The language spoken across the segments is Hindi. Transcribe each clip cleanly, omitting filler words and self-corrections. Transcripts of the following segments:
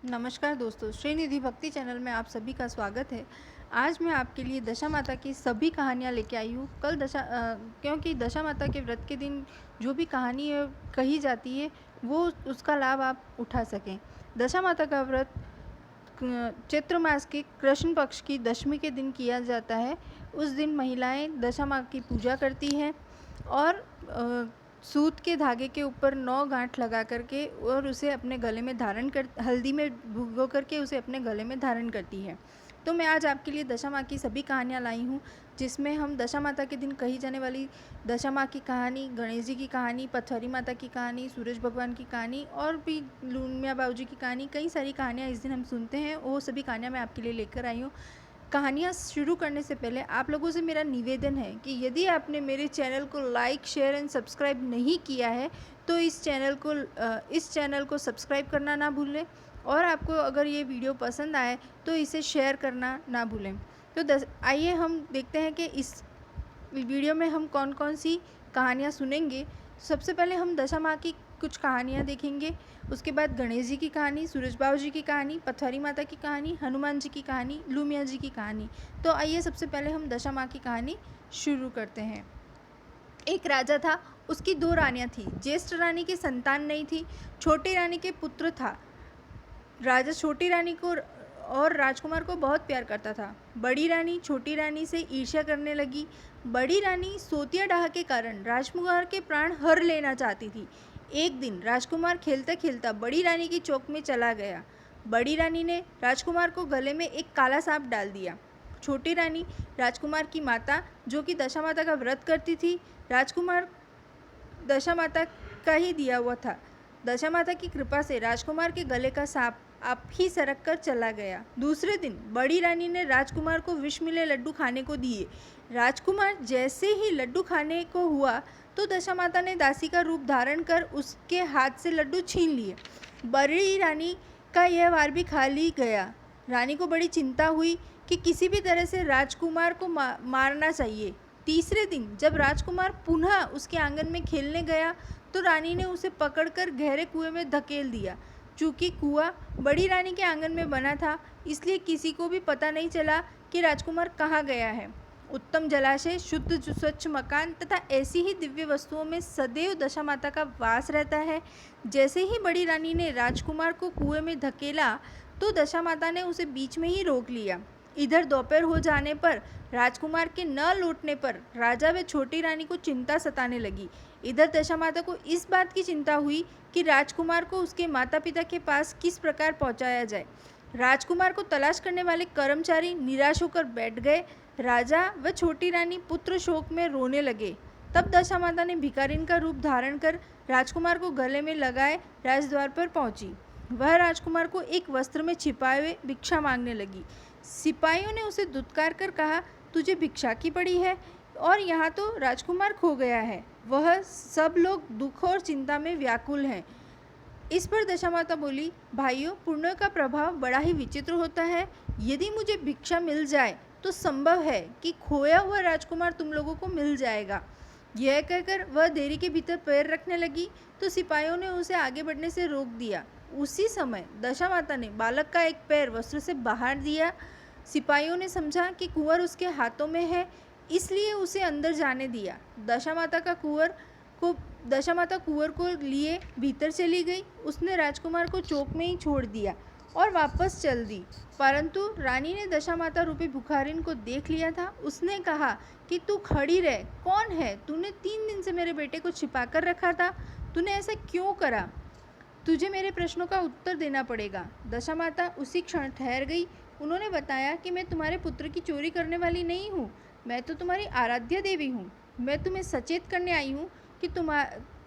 नमस्कार दोस्तों, श्रीनिधि भक्ति चैनल में आप सभी का स्वागत है। आज मैं आपके लिए दशा माता की सभी कहानियाँ लेके आई हूँ। क्योंकि दशा माता के व्रत के दिन जो भी कहानी कही जाती है वो उसका लाभ आप उठा सकें। दशा माता का व्रत चैत्र मास के कृष्ण पक्ष की दशमी के दिन किया जाता है। उस दिन महिलाएं दशा माँ की पूजा करती हैं और सूत के धागे के ऊपर 9 गांठ लगा करके और उसे अपने गले में हल्दी में भिगो करके उसे अपने गले में धारण करती है। तो मैं आज आपके लिए दशा माँ की सभी कहानियाँ लाई हूँ, जिसमें हम दशा माता के दिन कही जाने वाली दशा माँ की कहानी, गणेश जी की कहानी, पथरी माता की कहानी, सूरज भगवान की कहानी और भी लूनिया बाबू जी की कहानी, कई सारी कहानियाँ इस दिन हम सुनते हैं। वो सभी कहानियाँ मैं आपके लिए लेकर आई हूँ। कहानियाँ शुरू करने से पहले आप लोगों से मेरा निवेदन है कि यदि आपने मेरे चैनल को लाइक, शेयर एंड सब्सक्राइब नहीं किया है तो इस चैनल को सब्सक्राइब करना ना भूलें, और आपको अगर ये वीडियो पसंद आए तो इसे शेयर करना ना भूलें। तो आइए हम देखते हैं कि इस वीडियो में हम कौन कौन सी कहानियाँ सुनेंगे। सबसे पहले हम दशा माँ की कुछ कहानियाँ देखेंगे, उसके बाद गणेश जी की कहानी, सूरज बाबू जी की कहानी, पथरी माता की कहानी, हनुमान जी की कहानी, लूमिया जी की कहानी। तो आइए सबसे पहले हम दशा माँ की कहानी शुरू करते हैं। एक राजा था, उसकी 2 रानियाँ थीं। ज्येष्ठ रानी की संतान नहीं थी, छोटी रानी के पुत्र था। राजा छोटी रानी को और राजकुमार को बहुत प्यार करता था। बड़ी रानी छोटी रानी से ईर्ष्या करने लगी। बड़ी रानी सोतिया डाह के कारण राजकुमार के प्राण हर लेना चाहती थी। एक दिन राजकुमार खेलता खेलता बड़ी रानी की चौक में चला गया। बड़ी रानी ने राजकुमार को गले में एक काला सांप डाल दिया। छोटी रानी, राजकुमार की माता, जो कि दशा माता का व्रत करती थी, राजकुमार दशा माता का ही दिया हुआ था। दशा माता की कृपा से राजकुमार के गले का सांप आप ही सरक कर चला गया। दूसरे दिन बड़ी रानी ने राजकुमार को विष मिले लड्डू खाने को दिए। राजकुमार जैसे ही लड्डू खाने को हुआ तो दशा माता ने दासी का रूप धारण कर उसके हाथ से लड्डू छीन लिए। बड़ी रानी का यह वार भी खाली गया। रानी को बड़ी चिंता हुई कि किसी भी तरह से राजकुमार को मारना चाहिए। तीसरे दिन जब राजकुमार पुनः उसके आंगन में खेलने गया तो रानी ने उसे पकड़कर गहरे कुएं में धकेल दिया। चूँकि कुआं बड़ी रानी के आंगन में बना था, इसलिए किसी को भी पता नहीं चला कि राजकुमार कहाँ गया है। उत्तम जलाशय, शुद्ध स्वच्छ मकान तथा ऐसी ही दिव्य वस्तुओं में सदैव दशा माता का वास रहता है। जैसे ही बड़ी रानी ने राजकुमार को कुएं में धकेला तो दशा माता ने उसे बीच में ही रोक लिया। इधर दोपहर हो जाने पर राजकुमार के न लौटने पर राजा व छोटी रानी को चिंता सताने लगी। इधर दशा माता को इस बात की चिंता हुई कि राजकुमार को उसके माता पिता के पास किस प्रकार पहुंचाया जाए। राजकुमार को तलाश करने वाले कर्मचारी निराश होकर बैठ गए। राजा व छोटी रानी पुत्र शोक में रोने लगे। तब दशा माता ने भिखारिन का रूप धारण कर राजकुमार को गले में लगाए राजद्वार पर पहुंची। वह राजकुमार को एक वस्त्र में छिपाए हुए भिक्षा मांगने लगी। सिपाहियों ने उसे धुतकार कर कहा, तुझे भिक्षा की पड़ी है और यहाँ तो राजकुमार खो गया है। वह सब लोग दुख और चिंता में व्याकुल हैं। इस पर दशा माता बोली, भाइयों, पुण्य का प्रभाव बड़ा ही विचित्र होता है। यदि मुझे भिक्षा मिल जाए तो संभव है कि खोया हुआ राजकुमार तुम लोगों को मिल जाएगा। यह कहकर वह देरी के भीतर पैर रखने लगी तो सिपाहियों ने उसे आगे बढ़ने से रोक दिया। उसी समय दशा माता ने बालक का एक पैर वस्त्र से बाहर दिया। सिपाहियों ने समझा कि कुंवर उसके हाथों में है, इसलिए उसे अंदर जाने दिया। दशा माता कुंवर को लिए भीतर चली गई। उसने राजकुमार को चौक में ही छोड़ दिया और वापस चल दी। परंतु रानी ने दशा माता रूपी भिखारिन को देख लिया था। उसने कहा कि तू खड़ी रह, कौन है? तूने 3 दिन से मेरे बेटे को छिपा कर रखा था, तूने ऐसा क्यों करा? तुझे मेरे प्रश्नों का उत्तर देना पड़ेगा। दशा माता उसी क्षण ठहर गई। उन्होंने बताया कि मैं तुम्हारे पुत्र की चोरी करने वाली नहीं हूँ, मैं तो तुम्हारी आराध्या देवी हूँ। मैं तुम्हें सचेत करने आई हूँ कि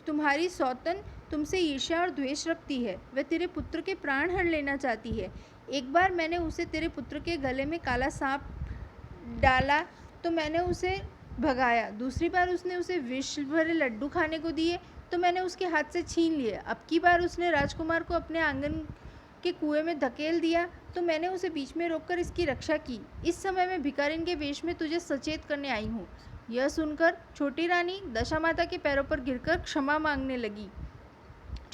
तुम्हारी सौतन तुमसे ईर्ष्या और द्वेष रखती है। वह तेरे पुत्र के प्राण हर लेना चाहती है। एक बार मैंने उसे तेरे पुत्र के गले में काला सांप डाला तो मैंने उसे भगाया। दूसरी बार उसने उसे विष भरे लड्डू खाने को दिए तो मैंने उसके हाथ से छीन लिए। अब की बार उसने राजकुमार को अपने आंगन के कुएं में धकेल दिया तो मैंने उसे बीच में रोककर इसकी रक्षा की। इस समय मैं भिखारिन के वेश में तुझे सचेत करने आई हूँ। यह सुनकर छोटी रानी दशा माता के पैरों पर गिरकर क्षमा मांगने लगी।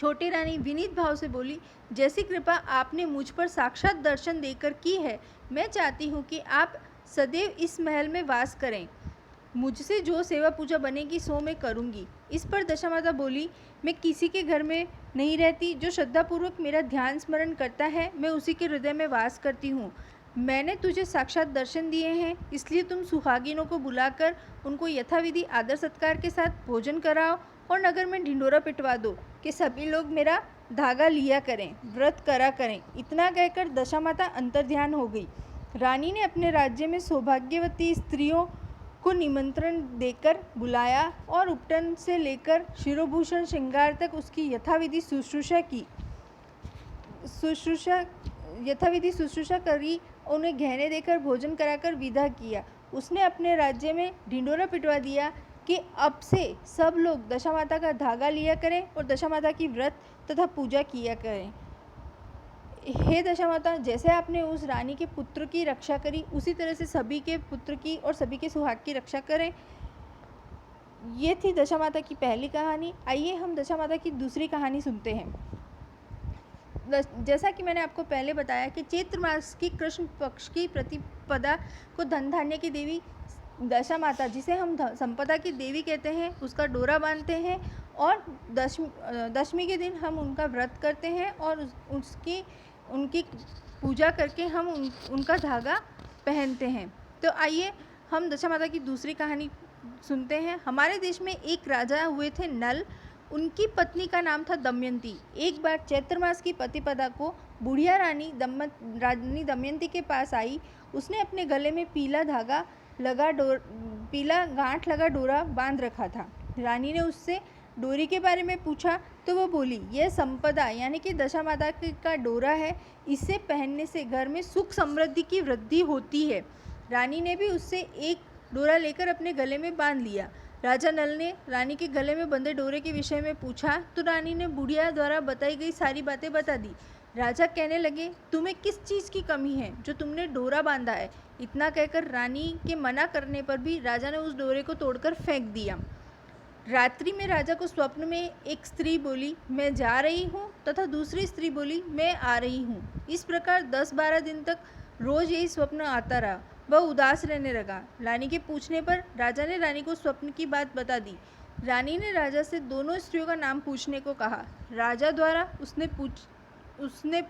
छोटी रानी विनीत भाव से बोली, जैसी कृपा आपने मुझ पर साक्षात दर्शन देकर की है, मैं चाहती हूँ कि आप सदैव इस महल में वास करें। मुझसे जो सेवा पूजा बनेगी सो मैं करूँगी। इस पर दशामाता बोली, मैं किसी के घर में नहीं रहती। जो श्रद्धापूर्वक मेरा ध्यान स्मरण करता है, मैं उसी के हृदय में वास करती हूँ। मैंने तुझे साक्षात दर्शन दिए हैं, इसलिए तुम सुहागिनों को बुलाकर उनको यथाविधि आदर सत्कार के साथ भोजन कराओ और नगर में ढिंढोरा पिटवा दो कि सभी लोग मेरा धागा लिया करें, व्रत करा करें। इतना कहकर दशामाता अंतर्ध्यान हो गई। रानी ने अपने राज्य में सौभाग्यवती स्त्रियों को निमंत्रण देकर बुलाया और उपटन से लेकर शिरोभूषण श्रृंगार तक उसकी यथाविधि शुश्रूषा करी। उन्हें गहने देकर भोजन कराकर विदा किया। उसने अपने राज्य में ढिंडोरा पिटवा दिया कि अब से सब लोग दशामाता का धागा लिया करें और दशामाता की व्रत तथा पूजा किया करें। हे दशामाता, जैसे आपने उस रानी के पुत्र की रक्षा करी, उसी तरह से सभी के पुत्र की और सभी के सुहाग की रक्षा करें। ये थी दशामाता की पहली कहानी। आइए हम दशामाता की दूसरी कहानी सुनते हैं। जैसा कि मैंने आपको पहले बताया कि चैत्र मास की कृष्ण पक्ष की प्रतिपदा को धन धान्य की देवी दशामाता, जिसे हम संपदा की देवी कहते हैं, उसका डोरा बांधते हैं और दशमी के दिन हम उनका व्रत करते हैं और उनकी पूजा करके हम उनका धागा पहनते हैं। तो आइए हम दशामाता की दूसरी कहानी सुनते हैं। हमारे देश में एक राजा हुए थे नल। उनकी पत्नी का नाम था दमयंती। एक बार चैत्र मास की प्रतिपदा को बुढ़िया रानी दमयंती के पास आई। उसने अपने गले में पीला गांठ लगा डोरा बांध रखा था। रानी ने उससे डोरी के बारे में पूछा तो वो बोली, यह संपदा यानी कि दशामाता का डोरा है। इसे पहनने से घर में सुख समृद्धि की वृद्धि होती है। रानी ने भी उससे एक डोरा लेकर अपने गले में बांध लिया। राजा नल ने रानी के गले में बंधे डोरे के विषय में पूछा तो रानी ने बुढ़िया द्वारा बताई गई सारी बातें बता दी। राजा कहने लगे, तुम्हें किस चीज़ की कमी है जो तुमने डोरा बांधा है? इतना कहकर रानी के मना करने पर भी राजा ने उस डोरे को तोड़कर फेंक दिया। रात्रि में राजा को स्वप्न में एक स्त्री बोली, मैं जा रही हूँ, तथा दूसरी स्त्री बोली, मैं आ रही हूँ। इस प्रकार 10-12 दिन तक रोज यही स्वप्न आता रहा। वह उदास रहने लगा। रानी के पूछने पर राजा ने रानी को स्वप्न की बात बता दी। रानी ने राजा से दोनों स्त्रियों का नाम पूछने को कहा। राजा द्वारा उसने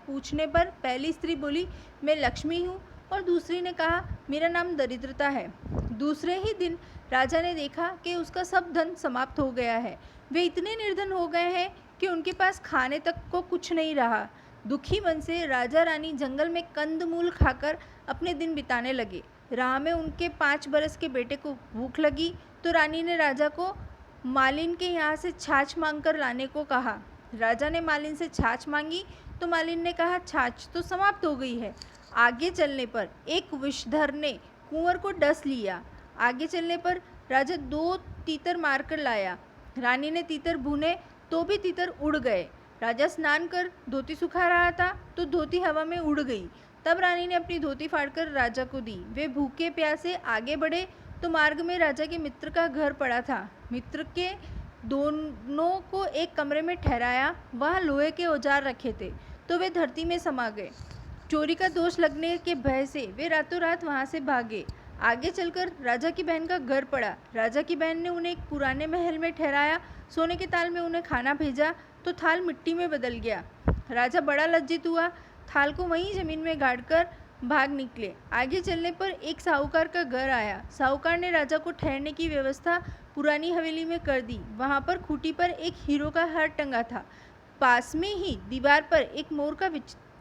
पूछने पर पहली स्त्री बोली, मैं लक्ष्मी हूँ, और दूसरी ने कहा, मेरा नाम दरिद्रता है। दूसरे ही दिन राजा ने देखा कि उसका सब धन समाप्त हो गया है। वे इतने निर्धन हो गए हैं कि उनके पास खाने तक को कुछ नहीं रहा। दुखी मन से राजा रानी जंगल में कंदमूल खाकर अपने दिन बिताने लगे। राह में उनके 5 बरस के बेटे को भूख लगी तो रानी ने राजा को मालिन के यहाँ से छाछ मांगकर लाने को कहा। राजा ने मालिन से छाछ मांगी तो मालिन ने कहा, छाछ तो समाप्त हो गई है। आगे चलने पर एक विषधर ने कुंवर को डस लिया। आगे चलने पर राजा 2 तीतर मारकर लाया। रानी ने तीतर भुने तो भी तीतर उड़ गए। राजा स्नान कर धोती सुखा रहा था तो धोती हवा में उड़ गई। तब रानी ने अपनी धोती फाड़कर राजा को दी। वे भूखे प्यासे आगे बढ़े तो मार्ग में राजा के मित्र का घर पड़ा था। मित्र के दोनों को एक कमरे में ठहराया। वहाँ लोहे के औजार रखे थे तो वे धरती में समा गए। चोरी का दोष लगने के भय से वे रातों रात वहाँ से भागे। आगे चलकर राजा की बहन का घर पड़ा। राजा की बहन ने उन्हें एक पुराने महल में ठहराया। सोने के थाल में उन्हें खाना भेजा तो थाल मिट्टी में बदल गया। राजा बड़ा लज्जित हुआ। थाल को वहीं जमीन में गाड़कर भाग निकले। आगे चलने पर एक साहूकार का घर आया। साहूकार ने राजा को ठहरने की व्यवस्था पुरानी हवेली में कर दी। वहाँ पर खूंटी पर एक हीरो का हार टंगा था। पास में ही दीवार पर एक मोर का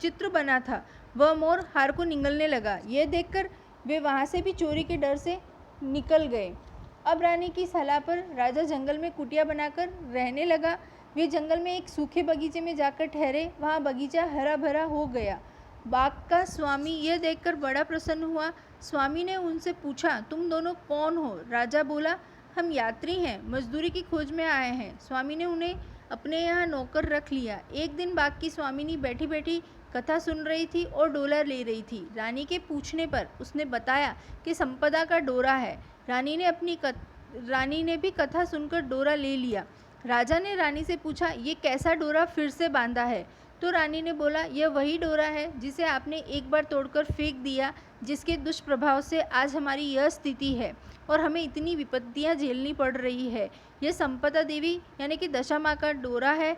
चित्र बना था। वह मोर हार को निगलने लगा। यह देखकर वे वहाँ से भी चोरी के डर से निकल गए। अब रानी की सलाह पर राजा जंगल में कुटिया बनाकर रहने लगा। वे जंगल में एक सूखे बगीचे में जाकर ठहरे। वहाँ बगीचा हरा भरा हो गया। बाग का स्वामी यह देखकर बड़ा प्रसन्न हुआ। स्वामी ने उनसे पूछा, तुम दोनों कौन हो? राजा बोला, हम यात्री हैं, मजदूरी की खोज में आए हैं। स्वामी ने उन्हें अपने यहाँ नौकर रख लिया। एक दिन बाग की स्वामिनी बैठी बैठी कथा सुन रही थी और डोला ले रही थी। रानी के पूछने पर उसने बताया कि संपदा का डोरा है। रानी ने भी कथा सुनकर डोरा ले लिया। राजा ने रानी से पूछा, ये कैसा डोरा फिर से बांधा है? तो रानी ने बोला, यह वही डोरा है जिसे आपने एक बार तोड़कर फेंक दिया, जिसके दुष्प्रभाव से आज हमारी यह स्थिति है और हमें इतनी विपत्तियां झेलनी पड़ रही है। यह संपदा देवी यानी कि दशा माँ का डोरा है।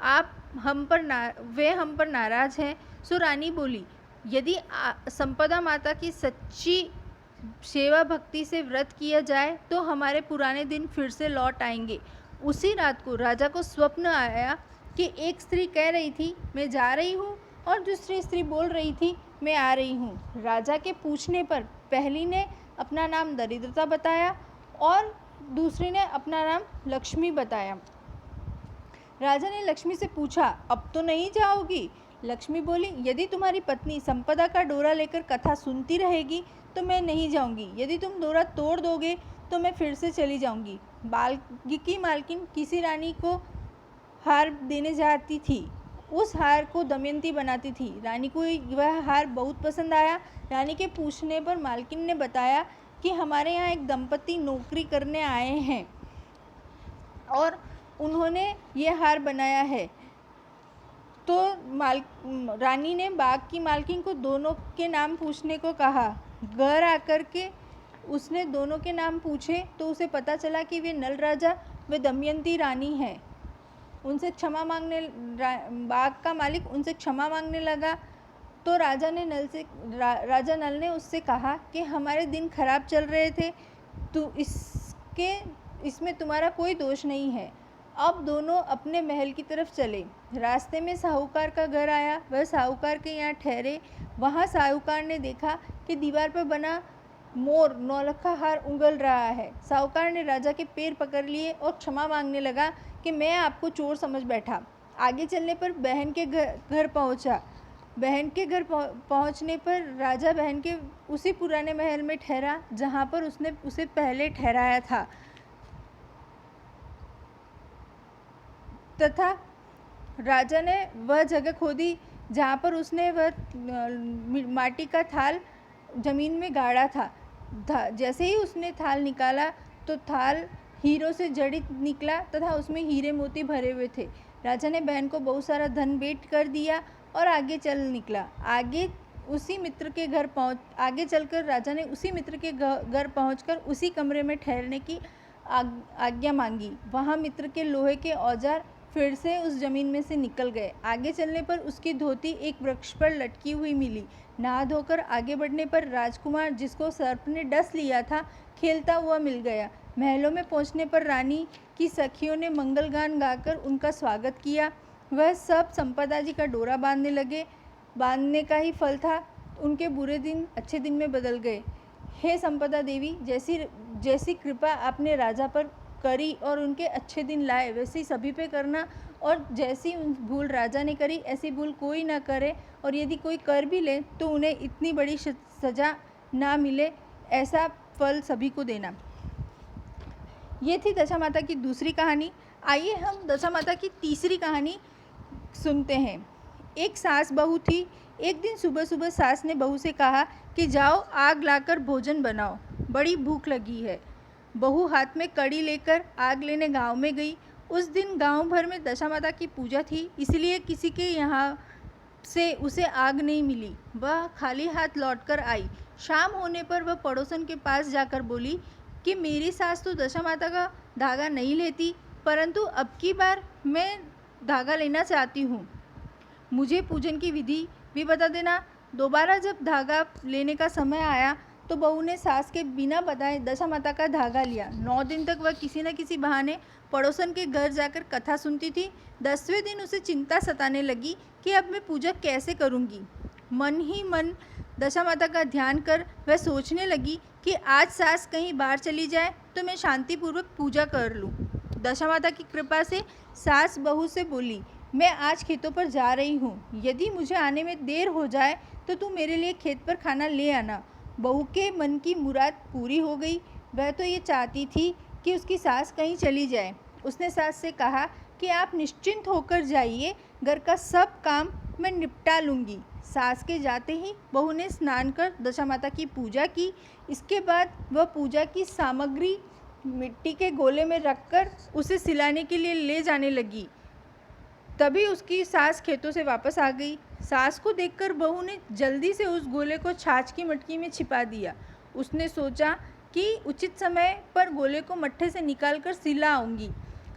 आप वे हम पर नाराज हैं। सो रानी बोली, यदि संपदा माता की सच्ची सेवा भक्ति से व्रत किया जाए तो हमारे पुराने दिन फिर से लौट आएंगे। उसी रात को राजा को स्वप्न आया कि एक स्त्री कह रही थी, मैं जा रही हूँ, और दूसरी स्त्री बोल रही थी, मैं आ रही हूँ। राजा के पूछने पर पहली ने अपना नाम दरिद्रता बताया और दूसरी ने अपना नाम लक्ष्मी बताया। राजा ने लक्ष्मी से पूछा, अब तो नहीं जाओगी? लक्ष्मी बोली, यदि तुम्हारी पत्नी संपदा का डोरा लेकर कथा सुनती रहेगी तो मैं नहीं जाऊंगी। यदि तुम डोरा तोड़ दोगे तो मैं फिर से चली जाऊंगी। बाल्मीकि मालकिन किसी रानी को हार देने जाती थी। उस हार को दमयंती बनाती थी। रानी को वह हार बहुत पसंद आया। रानी के पूछने पर मालकिन ने बताया कि हमारे यहाँ एक दंपति नौकरी करने आए हैं और उन्होंने ये हार बनाया है। तो रानी ने बाग की मालकिन को दोनों के नाम पूछने को कहा। घर आकर के उसने दोनों के नाम पूछे तो उसे पता चला कि वे नल राजा व दमयंती रानी हैं। उनसे क्षमा मांगने बाग का मालिक उनसे क्षमा मांगने लगा। तो राजा नल ने उससे कहा कि हमारे दिन खराब चल रहे थे, तो इसमें तुम्हारा कोई दोष नहीं है। अब दोनों अपने महल की तरफ चले। रास्ते में साहूकार का घर आया। वह साहूकार के यहाँ ठहरे। वहाँ साहूकार ने देखा कि दीवार पर बना मोर नौलखा हार उंगल रहा है। साहूकार ने राजा के पैर पकड़ लिए और क्षमा मांगने लगा कि मैं आपको चोर समझ बैठा। आगे चलने पर बहन के घर पहुँचा। बहन के घर पहुँचने पर राजा बहन के उसी पुराने महल में ठहरा जहाँ पर उसने उसे पहले ठहराया था, तथा राजा ने वह जगह खोदी जहाँ पर उसने वह माटी का थाल जमीन में गाड़ा था। जैसे ही उसने थाल निकाला तो थाल हीरों से जड़ित निकला तथा उसमें हीरे मोती भरे हुए थे। राजा ने बहन को बहुत सारा धन भेंट कर दिया और आगे चल निकला। आगे चलकर राजा ने उसी मित्र के घर पहुंचकर उसी कमरे में ठहरने की आज्ञा मांगी। वहाँ मित्र के लोहे के औजार फिर से उस जमीन में से निकल गए। आगे चलने पर उसकी धोती एक वृक्ष पर लटकी हुई मिली। नहा धोकर आगे बढ़ने पर राजकुमार जिसको सर्प ने डस लिया था खेलता हुआ मिल गया। महलों में पहुंचने पर रानी की सखियों ने मंगल गान गाकर उनका स्वागत किया। वह सब संपदा जी का डोरा बांधने लगे। बांधने का ही फल था, उनके बुरे दिन अच्छे दिन में बदल गए। हे संपदा देवी, जैसी कृपा आपने राजा पर करी और उनके अच्छे दिन लाए, वैसे ही सभी पे करना, और जैसी भूल राजा ने करी ऐसी भूल कोई ना करे, और यदि कोई कर भी ले तो उन्हें इतनी बड़ी सज़ा ना मिले, ऐसा फल सभी को देना। ये थी दशा माता की दूसरी कहानी। आइए हम दशा माता की तीसरी कहानी सुनते हैं। एक सास बहू थी। एक दिन सुबह सुबह सास ने बहू से कहा कि जाओ आग लाकर भोजन बनाओ, बड़ी भूख लगी है। बहू हाथ में कड़ी लेकर आग लेने गांव में गई। उस दिन गांव भर में दशा माता की पूजा थी, इसलिए किसी के यहाँ से उसे आग नहीं मिली। वह खाली हाथ लौटकर आई। शाम होने पर वह पड़ोसन के पास जाकर बोली कि मेरी सास तो दशा माता का धागा नहीं लेती, परंतु अब की बार मैं धागा लेना चाहती हूँ। मुझे पूजन की विधि भी बता देना। दोबारा जब धागा लेने का समय आया तो बहू ने सास के बिना बताए दशा माता का धागा लिया। 9 दिन तक वह किसी न किसी बहाने पड़ोसन के घर जाकर कथा सुनती थी। 10वें दिन उसे चिंता सताने लगी कि अब मैं पूजा कैसे करूँगी। मन ही मन दशा माता का ध्यान कर वह सोचने लगी कि आज सास कहीं बाहर चली जाए तो मैं शांतिपूर्वक पूजा कर लूँ। दशा माता की कृपा से सास बहू से बोली, मैं आज खेतों पर जा रही हूँ, यदि मुझे आने में देर हो जाए तो तू मेरे लिए खेत पर खाना ले आना। बहू के मन की मुराद पूरी हो गई। वह तो ये चाहती थी कि उसकी सास कहीं चली जाए। उसने सास से कहा कि आप निश्चिंत होकर जाइए, घर का सब काम मैं निपटा लूँगी। सास के जाते ही बहू ने स्नान कर दशा माता की पूजा की। इसके बाद वह पूजा की सामग्री मिट्टी के गोले में रखकर उसे सिलाने के लिए ले जाने लगी। तभी उसकी सास खेतों से वापस आ गई। सास को देखकर बहू ने जल्दी से उस गोले को छाछ की मटकी में छिपा दिया। उसने सोचा कि उचित समय पर गोले को मट्ठे से निकाल कर सिला आऊँगी।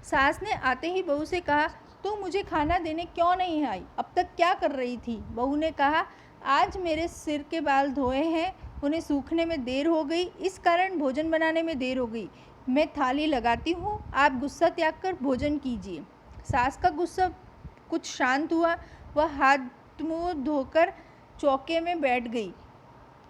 सास ने आते ही बहू से कहा, तू मुझे खाना देने क्यों नहीं आई? अब तक क्या कर रही थी? बहू ने कहा, आज मेरे सिर के बाल धोए हैं, उन्हें सूखने में देर हो गई, इस कारण भोजन बनाने में देर हो गई। मैं थाली लगाती हूँ, आप गुस्सा त्याग कर भोजन कीजिए। सास का गुस्सा कुछ शांत हुआ। वह हाथ मुँह धोकर चौके में बैठ गई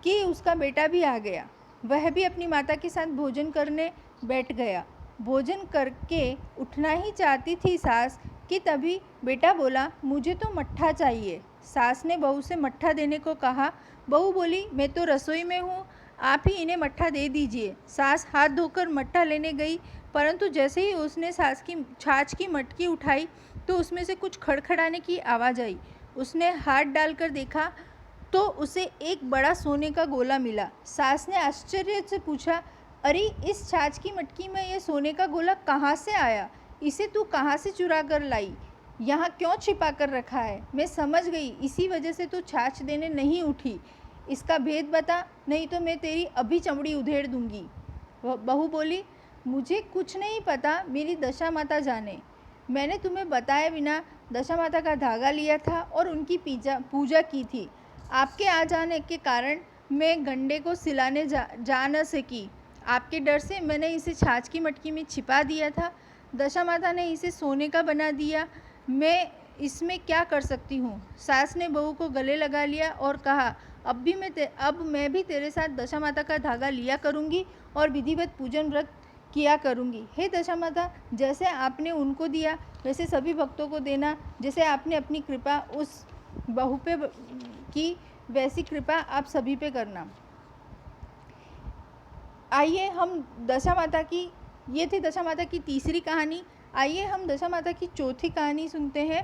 कि उसका बेटा भी आ गया। वह भी अपनी माता के साथ भोजन करने बैठ गया। भोजन करके उठना ही चाहती थी सास कि तभी बेटा बोला, मुझे तो मट्ठा चाहिए। सास ने बहू से मट्ठा देने को कहा। बहू बोली, मैं तो रसोई में हूँ, आप ही इन्हें मट्ठा दे दीजिए। सास हाथ धोकर मट्ठा लेने गई, परंतु जैसे ही उसने सास की छाछ की मटकी उठाई तो उसमें से कुछ खड़खड़ाने की आवाज़ आई। उसने हाथ डालकर देखा तो उसे एक बड़ा सोने का गोला मिला। सास ने आश्चर्य से पूछा, अरे इस छाछ की मटकी में ये सोने का गोला कहाँ से आया? इसे तू कहाँ से चुरा कर लाई? यहाँ क्यों छिपा कर रखा है? मैं समझ गई, इसी वजह से तू छाछ देने नहीं उठी। इसका भेद बता, नहीं तो मैं तेरी अभी चमड़ी उधेड़ दूंगी। बहू बोली, मुझे कुछ नहीं पता, मेरी दशा माता जाने। मैंने तुम्हें बताए बिना दशा माता का धागा लिया था और उनकी पूजा की थी। आपके आ जाने के कारण मैं गंडे को सिलाने जा न सकी। आपके डर से मैंने इसे छाछ की मटकी में छिपा दिया था। दशा माता ने इसे सोने का बना दिया। मैं इसमें क्या कर सकती हूँ? सास ने बहू को गले लगा लिया और कहा, अब मैं भी तेरे साथ दशा माता का धागा लिया करूँगी और विधिवत पूजन व्रत किया करूँगी। हे दशा माता, जैसे आपने उनको दिया वैसे सभी भक्तों को देना। जैसे आपने अपनी कृपा उस बहू पे की, वैसी कृपा आप सभी पे करना। आइए हम दशा माता की, ये थी दशा माता की तीसरी कहानी। आइए हम दशा माता की चौथी कहानी सुनते हैं।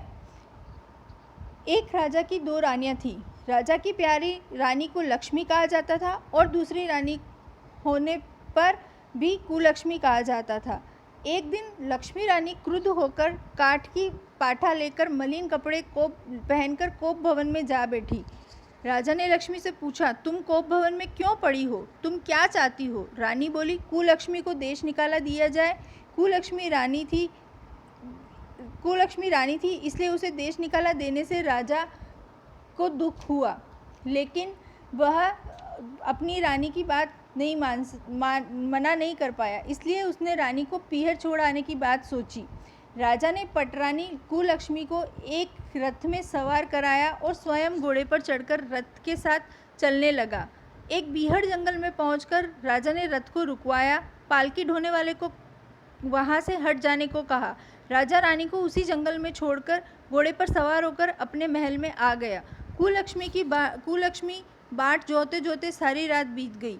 एक राजा की दो रानियां थीं। राजा की प्यारी रानी को लक्ष्मी कहा जाता था और दूसरी रानी होने पर भी कुलक्ष्मी कहा जाता था। एक दिन लक्ष्मी रानी क्रुद्ध होकर काठ की पाठा लेकर मलिन कपड़े कोप पहनकर कोप भवन में जा बैठी। राजा ने लक्ष्मी से पूछा, तुम कोप भवन में क्यों पड़ी हो? तुम क्या चाहती हो? रानी बोली, कुलक्ष्मी को देश निकाला दिया जाए। कुलक्ष्मी रानी थी इसलिए उसे देश निकाला देने से राजा को दुख हुआ, लेकिन वह अपनी रानी की बात नहीं मना नहीं कर पाया, इसलिए उसने रानी को पीहर छोड़ आने की बात सोची। राजा ने पटरानी कुलक्ष्मी को एक रथ में सवार कराया और स्वयं घोड़े पर चढ़कर रथ के साथ चलने लगा। एक बीहड़ जंगल में पहुंचकर राजा ने रथ को रुकवाया। पालकी ढोने वाले को वहां से हट जाने को कहा। राजा रानी को उसी जंगल में छोड़कर घोड़े पर सवार होकर अपने महल में आ गया। कुलक्ष्मी बाट जोते जोते सारी रात बीत गई।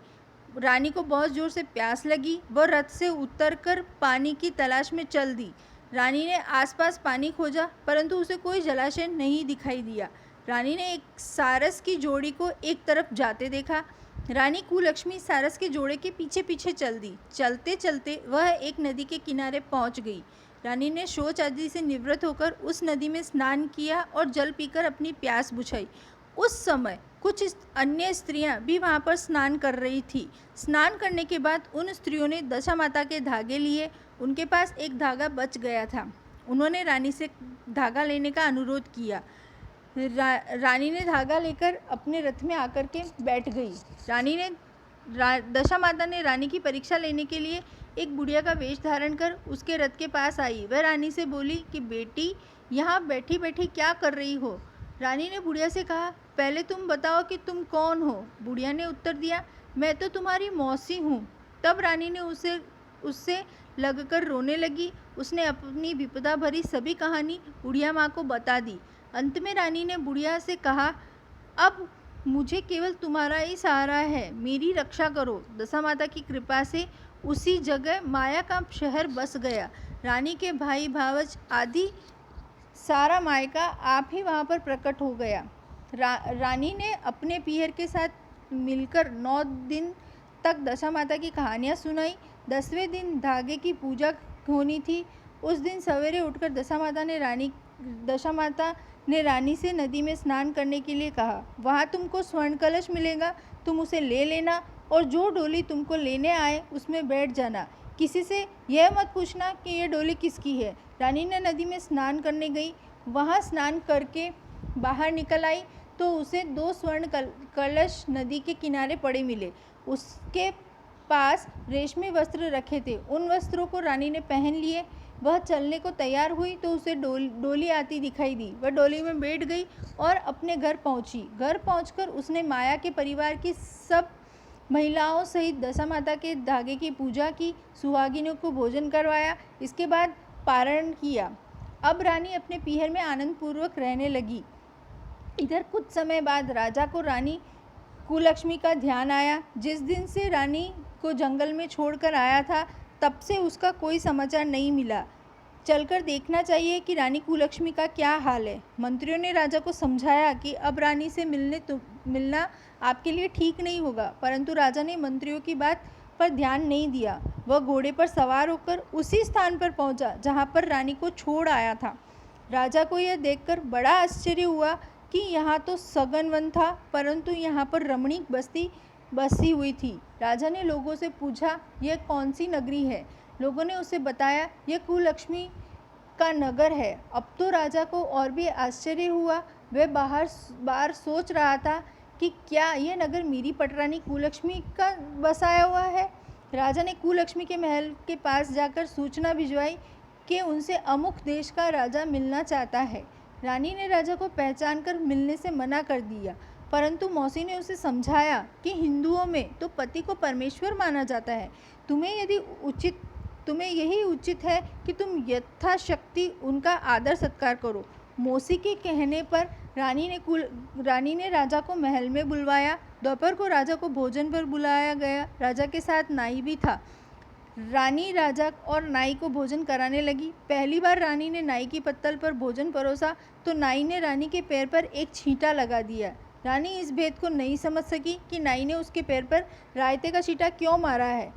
रानी को बहुत जोर से प्यास लगी। वह रथ से उतरकर पानी की तलाश में चल दी। रानी ने आसपास पानी खोजा, परंतु उसे कोई जलाशय नहीं दिखाई दिया। रानी ने एक सारस की जोड़ी को एक तरफ जाते देखा। रानी कुलक्ष्मी सारस के जोड़े के पीछे पीछे चल दी। चलते चलते वह एक नदी के किनारे पहुंच गई। रानी ने शौच आदि से निवृत्त होकर उस नदी में स्नान किया और जल पीकर अपनी प्यास बुझाई। उस समय कुछ अन्य स्त्रियां भी वहां पर स्नान कर रही थी। स्नान करने के बाद उन स्त्रियों ने दशा माता के धागे लिए। उनके पास एक धागा बच गया था। उन्होंने रानी से धागा लेने का अनुरोध किया। रानी ने धागा लेकर अपने रथ में आकर के बैठ गई। दशा माता ने रानी की परीक्षा लेने के लिए एक बुढ़िया का वेश धारण कर उसके रथ के पास आई। वह रानी से बोली कि बेटी, यहाँ बैठी बैठी क्या कर रही हो? रानी ने बुढ़िया से कहा, पहले तुम बताओ कि तुम कौन हो? बुढ़िया ने उत्तर दिया, मैं तो तुम्हारी मौसी हूँ। तब रानी ने उससे लगकर रोने लगी। उसने अपनी विपदा भरी सभी कहानी बुढ़िया माँ को बता दी। अंत में रानी ने बुढ़िया से कहा, अब मुझे केवल तुम्हारा ही सहारा है, मेरी रक्षा करो। दशा माता की कृपा से उसी जगह माया का शहर बस गया। रानी के भाई भावज आदि सारा मायका आप ही वहाँ पर प्रकट हो गया। रानी ने अपने पीहर के साथ मिलकर 9 दिन तक दशा माता की कहानियाँ सुनाई। 10वें दिन धागे की पूजा होनी थी। उस दिन सवेरे उठकर दशा माता ने रानी से नदी में स्नान करने के लिए कहा। वहाँ तुमको स्वर्ण कलश मिलेगा, तुम उसे ले लेना और जो डोली तुमको लेने आए उसमें बैठ जाना। किसी से यह मत पूछना कि यह डोली किसकी है। रानी ने नदी में स्नान करने गई। वहाँ स्नान करके बाहर निकल आई तो उसे 2 स्वर्ण कलश नदी के किनारे पड़े मिले। उसके पास रेशमी वस्त्र रखे थे। उन वस्त्रों को रानी ने पहन लिए। वह चलने को तैयार हुई तो उसे डोली आती दिखाई दी। वह डोली में बैठ गई और अपने घर पहुंची। घर पहुंचकर उसने माया के परिवार की सब महिलाओं सहित दशा माता के धागे की पूजा की, सुहागिनों को भोजन करवाया। इसके बाद पारण किया। अब रानी अपने पीहर में आनंद पूर्वक रहने लगी। इधर कुछ समय बाद राजा को रानी कुलक्ष्मी का ध्यान आया। जिस दिन से रानी को जंगल में छोड़कर आया था तब से उसका कोई समाचार नहीं मिला। चलकर देखना चाहिए कि रानी कुलक्ष्मी का क्या हाल है। मंत्रियों ने राजा को समझाया कि अब रानी से मिलना आपके लिए ठीक नहीं होगा, परंतु राजा ने मंत्रियों की बात पर ध्यान नहीं दिया। वह घोड़े पर सवार होकर उसी स्थान पर पहुंचा जहां पर रानी को छोड़ आया था। राजा को यह देखकर बड़ा आश्चर्य हुआ कि यहाँ तो सघन वन था, परंतु यहाँ पर रमणीक बस्ती बसी हुई थी। राजा ने लोगों से पूछा, यह कौन सी नगरी है? लोगों ने उसे बताया, यह कुलक्ष्मी का नगर है। अब तो राजा को और भी आश्चर्य हुआ। वह बाहर सोच रहा था कि क्या यह नगर मेरी पटरानी कुलक्ष्मी का बसाया हुआ है। राजा ने कुलक्ष्मी के महल के पास जाकर सूचना भिजवाई कि उनसे अमुक देश का राजा मिलना चाहता है। रानी ने राजा को पहचान कर मिलने से मना कर दिया, परंतु मौसी ने उसे समझाया कि हिंदुओं में तो पति को परमेश्वर माना जाता है। तुम्हें यही उचित है कि तुम यथाशक्ति उनका आदर सत्कार करो। मौसी के कहने पर रानी ने राजा को महल में बुलवाया। दोपहर को राजा को भोजन पर बुलाया गया। राजा के साथ नाई भी था। रानी राजा और नाई को भोजन कराने लगी। पहली बार रानी ने नाई की पत्तल पर भोजन परोसा तो नाई ने रानी के पैर पर एक छींटा लगा दिया। रानी इस भेद को नहीं समझ सकी कि नाई ने उसके पैर पर रायते का छींटा क्यों मारा है।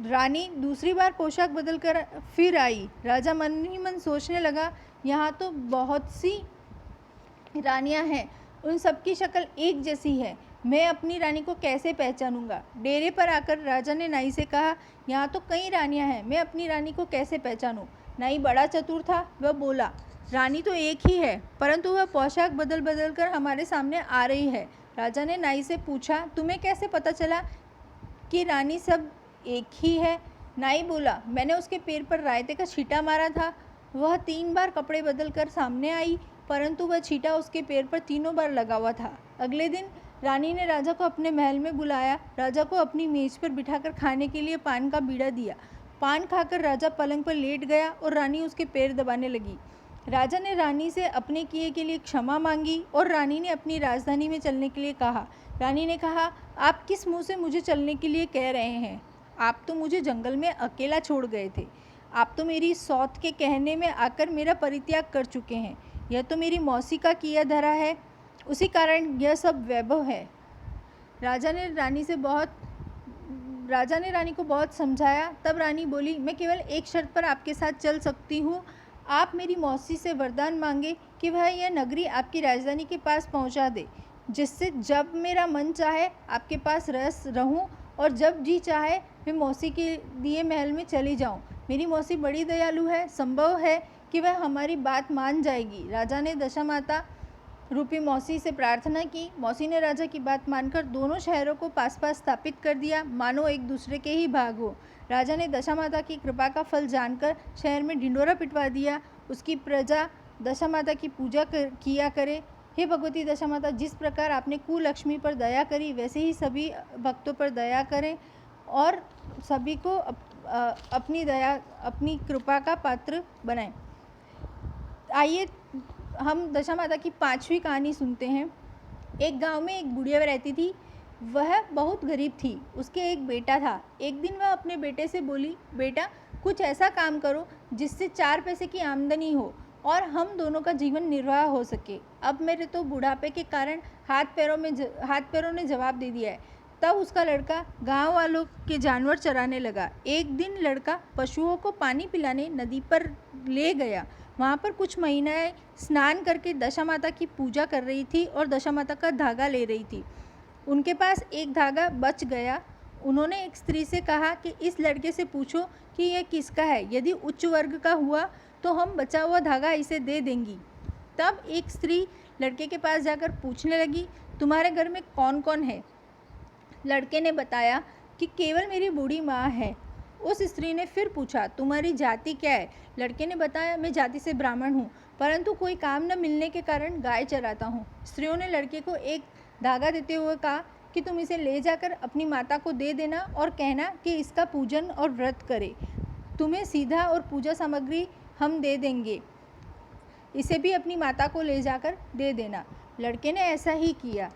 रानी दूसरी बार पोशाक बदलकर फिर आई। राजा मन ही मन सोचने लगा, यहाँ तो बहुत सी रानियां हैं, उन सबकी शक्ल एक जैसी है, मैं अपनी रानी को कैसे पहचानूंगा। डेरे पर आकर राजा ने नाई से कहा, यहाँ तो कई रानियां हैं, मैं अपनी रानी को कैसे पहचानूं। नाई बड़ा चतुर था। वह बोला, रानी तो एक ही है, परंतु वह पोशाक बदल बदल कर हमारे सामने आ रही है। राजा ने नाई से पूछा, तुम्हें कैसे पता चला कि रानी सब एक ही है। नाई बोला, मैंने उसके पैर पर रायते का छींटा मारा था। वह 3 बार कपड़े बदल कर सामने आई, परंतु वह छींटा उसके पैर पर 3 बार लगा हुआ था। अगले दिन रानी ने राजा को अपने महल में बुलाया। राजा को अपनी मेज पर बिठाकर खाने के लिए पान का बीड़ा दिया। पान खाकर राजा पलंग पर लेट गया और रानी उसके पैर दबाने लगी। राजा ने रानी से अपने किए के लिए क्षमा मांगी और रानी ने अपनी राजधानी में चलने के लिए कहा। रानी ने कहा, आप किस मुँह से मुझे चलने के लिए कह रहे हैं? आप तो मुझे जंगल में अकेला छोड़ गए थे। आप तो मेरी सौत के कहने में आकर मेरा परित्याग कर चुके हैं। यह तो मेरी मौसी का किया धरा है, उसी कारण यह सब वैभव है। राजा ने रानी को बहुत समझाया। तब रानी बोली, मैं केवल एक शर्त पर आपके साथ चल सकती हूँ। आप मेरी मौसी से वरदान मांगे कि वह यह नगरी आपकी राजधानी के पास पहुँचा दे, जिससे जब मेरा मन चाहे आपके पास रहूँ और जब जी चाहे मैं मौसी के दिए महल में चली जाऊँ। मेरी मौसी बड़ी दयालु है, संभव है कि वह हमारी बात मान जाएगी। राजा ने दशा माता रूपी मौसी से प्रार्थना की। मौसी ने राजा की बात मानकर दोनों शहरों को पास पास स्थापित कर दिया, मानो एक दूसरे के ही भाग हो। राजा ने दशा माता की कृपा का फल जानकर शहर में ढिंढोरा पिटवा दिया। उसकी प्रजा दशा माता की पूजा किया करे। हे भगवती दशा माता, जिस प्रकार आपने कुलक्ष्मी पर दया करी, वैसे ही सभी भक्तों पर दया करें और सभी को अपनी कृपा का पात्र बनाएं। आइए हम दशा माता की 5वीं कहानी सुनते हैं। एक गांव में एक बुढ़िया रहती थी। वह बहुत गरीब थी। उसके एक बेटा था। एक दिन वह अपने बेटे से बोली, बेटा कुछ ऐसा काम करो जिससे 4 पैसे की आमदनी हो और हम दोनों का जीवन निर्वाह हो सके। अब मेरे तो बुढ़ापे के कारण हाथ पैरों ने जवाब दे दिया है। तब उसका लड़का गांव वालों के जानवर चराने लगा। एक दिन लड़का पशुओं को पानी पिलाने नदी पर ले गया। वहाँ पर कुछ महिलाएं स्नान करके दशा माता की पूजा कर रही थी और दशा माता का धागा ले रही थी। उनके पास एक धागा बच गया। उन्होंने एक स्त्री से कहा कि इस लड़के से पूछो कि यह किसका है, यदि उच्च वर्ग का हुआ तो हम बचा हुआ धागा इसे दे देंगी। तब एक स्त्री लड़के के पास जाकर पूछने लगी, तुम्हारे घर में कौन कौन है? लड़के ने बताया कि केवल मेरी बूढ़ी माँ है। उस स्त्री ने फिर पूछा, तुम्हारी जाति क्या है? लड़के ने बताया, मैं जाति से ब्राह्मण हूँ, परंतु कोई काम न मिलने के कारण गाय चराता हूँ। स्त्रियों ने लड़के को एक धागा देते हुए कहा कि तुम इसे ले जाकर अपनी माता को दे देना और कहना कि इसका पूजन और व्रत करे। तुम्हें सीधा और पूजा सामग्री हम दे देंगे, इसे भी अपनी माता को ले जाकर दे देना। लड़के ने ऐसा ही किया।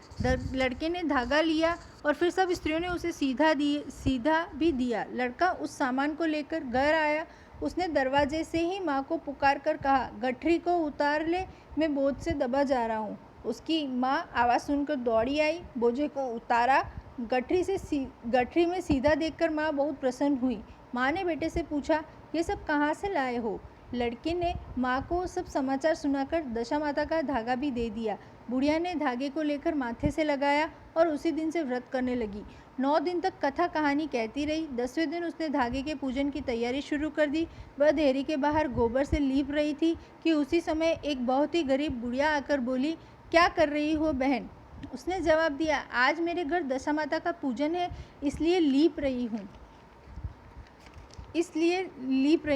लड़के ने धागा लिया और फिर सब स्त्रियों ने उसे सीधा भी दिया। लड़का उस सामान को लेकर घर आया। उसने दरवाजे से ही माँ को पुकार कर कहा, गठरी को उतार ले, मैं बोझ से दबा जा रहा हूँ। उसकी माँ आवाज़ सुनकर दौड़ी आई, बोझे को उतारा। गठरी में सीधा देखकर माँ बहुत प्रसन्न हुई। माँ ने बेटे से पूछा, ये सब कहाँ से लाए हो? लड़के ने माँ को सब समाचार सुनाकर दशा माता का धागा भी दे दिया। बुढ़िया ने धागे को लेकर माथे से लगाया और उसी दिन से व्रत करने लगी। 9 दिन तक कथा कहानी कहती रही। 10वें दिन उसने धागे के पूजन की तैयारी शुरू कर दी। वह देहरी के बाहर गोबर से लीप रही थी कि उसी समय एक बहुत ही गरीब बुढ़िया आकर बोली, क्या कर रही हो बहन? उसने जवाब दिया, आज मेरे घर दशा माता का पूजन है, इसलिए लीप रही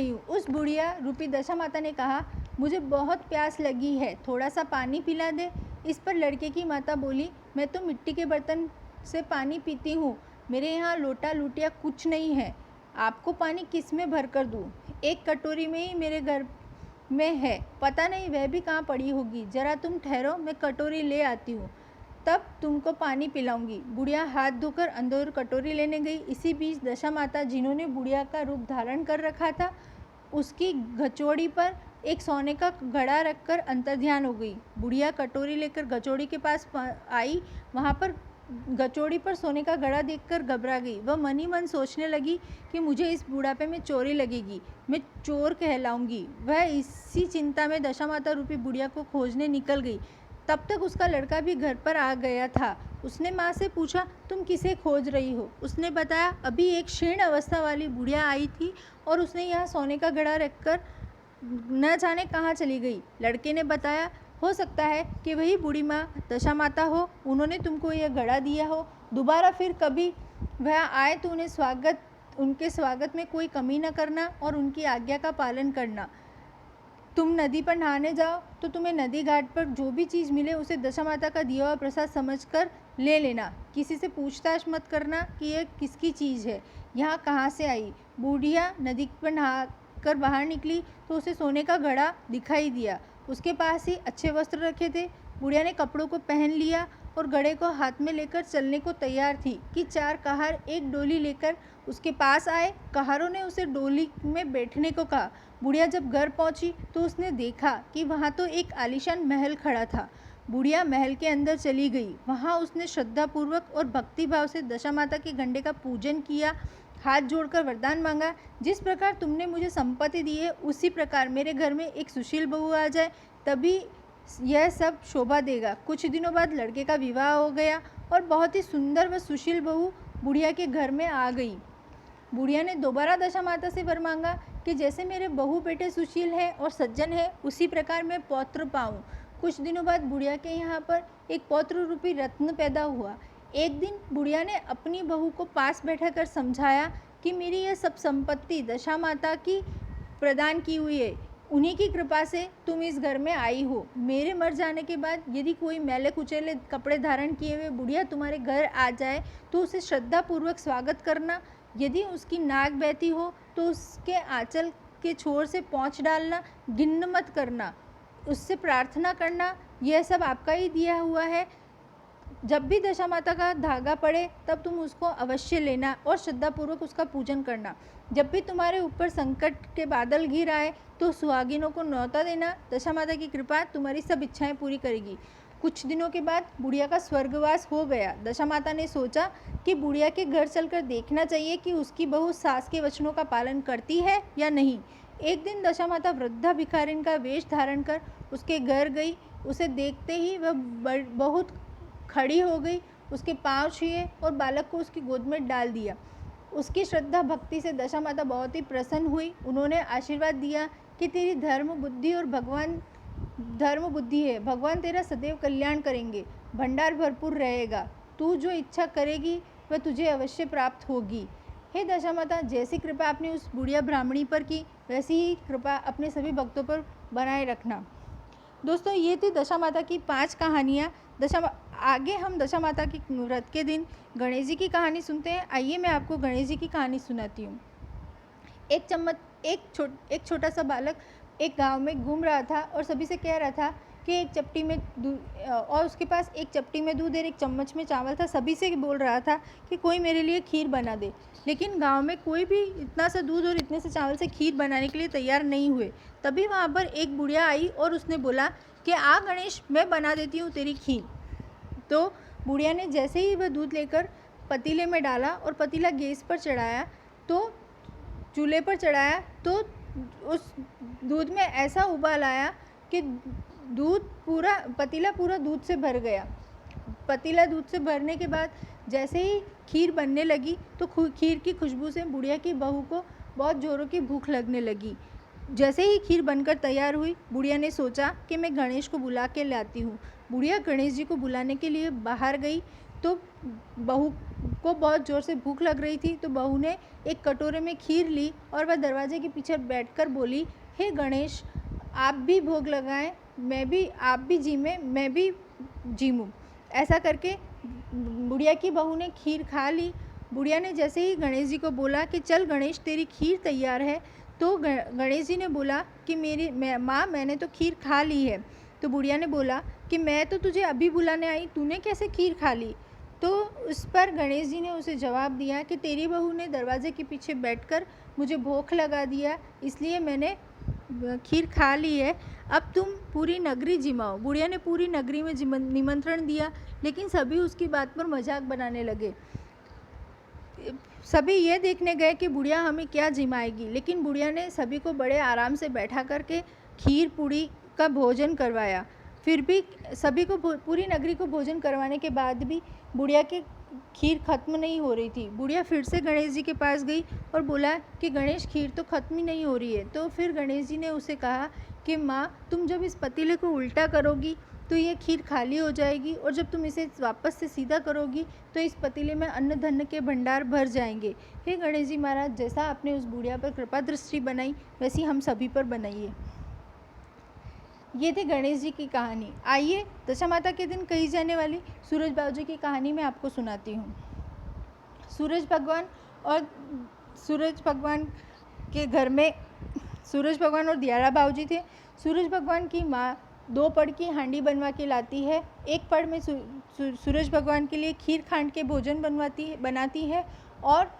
हूँ। उस बुढ़िया रूपी दशा माता ने कहा, मुझे बहुत प्यास लगी है, थोड़ा सा पानी पिला दे। इस पर लड़के की माता बोली, मैं तो मिट्टी के बर्तन से पानी पीती हूँ, मेरे यहाँ लोटा लुटिया कुछ नहीं है, आपको पानी किस में भर कर दूँ? एक कटोरी में ही मेरे घर में है, पता नहीं वह भी कहाँ पड़ी होगी, जरा तुम ठहरो, मैं कटोरी ले आती हूँ, तब तुमको पानी पिलाऊंगी। बुढ़िया हाथ धोकर अंदर कटोरी लेने गई। इसी बीच दशा माता, जिन्होंने बुढ़िया का रूप धारण कर रखा था, उसकी घचोड़ी पर एक सोने का घड़ा रखकर अंतर्ध्यान हो गई। बुढ़िया कटोरी लेकर घचोड़ी के पास आई। वहाँ पर घचोड़ी पर सोने का घड़ा देखकर घबरा गई। वह मन ही मन सोचने लगी कि मुझे इस बुढ़ापे में चोरी लगेगी, मैं चोर कहलाऊंगी। वह इसी चिंता में दशा माता रूपी बुढ़िया को खोजने निकल गई। तब तक उसका लड़का भी घर पर आ गया था। उसने माँ से पूछा, तुम किसे खोज रही हो? उसने बताया, अभी एक क्षीण अवस्था वाली बुढ़िया आई थी और उसने यहाँ सोने का घड़ा रखकर न जाने कहाँ चली गई। लड़के ने बताया, हो सकता है कि वही बूढ़ी माँ दशा माता हो, उन्होंने तुमको यह घड़ा दिया हो। दोबारा फिर कभी वह आए तो उनके स्वागत में कोई कमी न करना और उनकी आज्ञा का पालन करना। तुम नदी पर नहाने जाओ तो तुम्हें नदी घाट पर जो भी चीज़ मिले उसे दशा माता का दिया हुआ प्रसाद समझकर ले लेना। किसी से पूछताछ मत करना कि यह किसकी चीज़ है, यहाँ कहाँ से आई। बूढ़िया नदी पर नहा कर बाहर निकली तो उसे सोने का घड़ा दिखाई दिया। उसके पास ही अच्छे वस्त्र रखे थे। बुढ़िया ने कपड़ों को पहन लिया और घड़े को हाथ में लेकर चलने को तैयार थी कि 4 कहार एक डोली लेकर उसके पास आए। कहारों ने उसे डोली में बैठने को कहा। बुढ़िया जब घर पहुंची तो उसने देखा कि वहाँ तो एक आलीशान महल खड़ा था। बुढ़िया महल के अंदर चली गई। वहाँ उसने श्रद्धापूर्वक और भक्तिभाव से दशा माता के घंटे का पूजन किया, हाथ जोड़कर वरदान मांगा, जिस प्रकार तुमने मुझे संपत्ति दी है उसी प्रकार मेरे घर में एक सुशील बहू आ जाए, तभी यह सब शोभा देगा। कुछ दिनों बाद लड़के का विवाह हो गया और बहुत ही सुंदर व सुशील बहू बुढ़िया के घर में आ गई। बुढ़िया ने दोबारा दशा माता से वर मांगा कि जैसे मेरे बहू बेटे सुशील हैं और सज्जन हैं, उसी प्रकार मैं पौत्र पाऊँ। कुछ दिनों बाद बुढ़िया के यहाँ पर एक पौत्र रूपी रत्न पैदा हुआ। एक दिन बुढ़िया ने अपनी बहू को पास बैठाकर समझाया कि मेरी यह सब संपत्ति दशा माता की प्रदान की हुई है, उन्हीं की कृपा से तुम इस घर में आई हो। मेरे मर जाने के बाद यदि कोई मैले कुचेले कपड़े धारण किए हुए बुढ़िया तुम्हारे घर आ जाए तो उसे श्रद्धापूर्वक स्वागत करना। यदि उसकी नाक बहती हो तो उसके आंचल के छोर से पोंछ डालना, गिन्न मत करना, उससे प्रार्थना करना, यह सब आपका ही दिया हुआ है। जब भी दशा माता का धागा पड़े तब तुम उसको अवश्य लेना और श्रद्धापूर्वक उसका पूजन करना। जब भी तुम्हारे ऊपर संकट के बादल घिर आए तो सुहागिनों को न्योता देना। दशा माता की कृपा तुम्हारी सब इच्छाएं पूरी करेगी। कुछ दिनों के बाद बुढ़िया का स्वर्गवास हो गया। दशा माता ने सोचा कि बुढ़िया के घर चलकर देखना चाहिए कि उसकी बहू सास के वचनों का पालन करती है या नहीं। एक दिन दशा माता वृद्धा भिखारिन का वेश धारण कर उसके घर गई। उसे देखते ही वह बहुत खड़ी हो गई, उसके पाँव छुए और बालक को उसकी गोद में डाल दिया। उसकी श्रद्धा भक्ति से दशा माता बहुत ही प्रसन्न हुई। उन्होंने आशीर्वाद दिया कि तेरी धर्म बुद्धि है, भगवान तेरा सदैव कल्याण करेंगे, भंडार भरपूर रहेगा, तू जो इच्छा करेगी वह तुझे अवश्य प्राप्त होगी। हे दशा माता, जैसी कृपा आपने उस बुढ़िया ब्राह्मणी पर की वैसी ही कृपा अपने सभी भक्तों पर बनाए रखना। दोस्तों, ये थी दशा माता की 5 कहानियाँ। आगे हम दशा माता की व्रत के दिन गणेश जी की कहानी सुनते हैं। आइए मैं आपको गणेश जी की कहानी सुनाती हूँ। एक छोटा सा बालक एक गांव में घूम रहा था और सभी से कह रहा था कि एक चपटी में दूध, और उसके पास एक चपटी में दूध और एक चम्मच में चावल था। सभी से बोल रहा था कि कोई मेरे लिए खीर बना दे, लेकिन गांव में कोई भी इतना सा दूध और इतने से चावल से खीर बनाने के लिए तैयार नहीं हुए। तभी वहाँ पर एक बुढ़िया आई और उसने बोला कि आ गणेश, मैं बना देती हूँ तेरी खीर। तो बुढ़िया ने जैसे ही वह दूध लेकर पतीले में डाला और पतीला गैस पर चढ़ाया, तो चूल्हे पर चढ़ाया, तो उस दूध में ऐसा उबाल आया कि पतीला पूरा दूध से भर गया। पतीला दूध से भरने के बाद जैसे ही खीर बनने लगी तो खीर की खुशबू से बुढ़िया की बहू को बहुत ज़ोरों की भूख लगने लगी। जैसे ही खीर बनकर तैयार हुई, बुढ़िया ने सोचा कि मैं गणेश को बुला के लाती हूँ। बुढ़िया गणेश जी को बुलाने के लिए बाहर गई तो बहू को बहुत ज़ोर से भूख लग रही थी। तो बहू ने एक कटोरे में खीर ली और वह दरवाजे के पीछे बैठकर बोली, हे गणेश, आप भी भोग लगाएं, आप भी जीमें, मैं भी जीमूँ। ऐसा करके बुढ़िया की बहू ने खीर खा ली। बुढ़िया ने जैसे ही गणेश जी को बोला कि चल गणेश, तेरी खीर तैयार है, तो गणेश जी ने बोला कि माँ, मैंने तो खीर खा ली है। तो बुढ़िया ने बोला कि मैं तो तुझे अभी बुलाने आई, तूने कैसे खीर खा ली? तो उस पर गणेश जी ने उसे जवाब दिया कि तेरी बहू ने दरवाजे के पीछे बैठकर मुझे भूख लगा दिया, इसलिए मैंने खीर खा ली है। अब तुम पूरी नगरी जिमाओ। बुढ़िया ने पूरी नगरी में निमंत्रण दिया, लेकिन सभी उसकी बात पर मजाक बनाने लगे। सभी ये देखने गए कि बुढ़िया हमें क्या जिमाएगी, लेकिन बुढ़िया ने सभी को बड़े आराम से बैठा करके खीर पूड़ी का भोजन करवाया। फिर भी सभी को पूरी नगरी को भोजन करवाने के बाद भी बुढ़िया की खीर ख़त्म नहीं हो रही थी। बुढ़िया फिर से गणेश जी के पास गई और बोला कि गणेश, खीर तो ख़त्म ही नहीं हो रही है। तो फिर गणेश जी ने उसे कहा कि माँ, तुम जब इस पतीले को उल्टा करोगी तो ये खीर खाली हो जाएगी, और जब तुम इसे वापस से सीधा करोगी तो इस पतीले में अन्न धन के भंडार भर जाएंगे। हे गणेश जी महाराज, जैसा आपने उस बुढ़िया पर कृपा दृष्टि बनाई वैसी हम सभी पर बनाइए। ये थी गणेश जी की कहानी। आइए दशा माता के दिन कही जाने वाली सूरज बाबू की कहानी मैं आपको सुनाती हूँ। सूरज भगवान के घर में सूरज भगवान और दियारा बाबू जी थे। सूरज भगवान की माँ 2 पड़ की हांडी बनवा के लाती है। एक पड़ में सूरज भगवान के लिए खीर खांड के भोजन बनाती है, और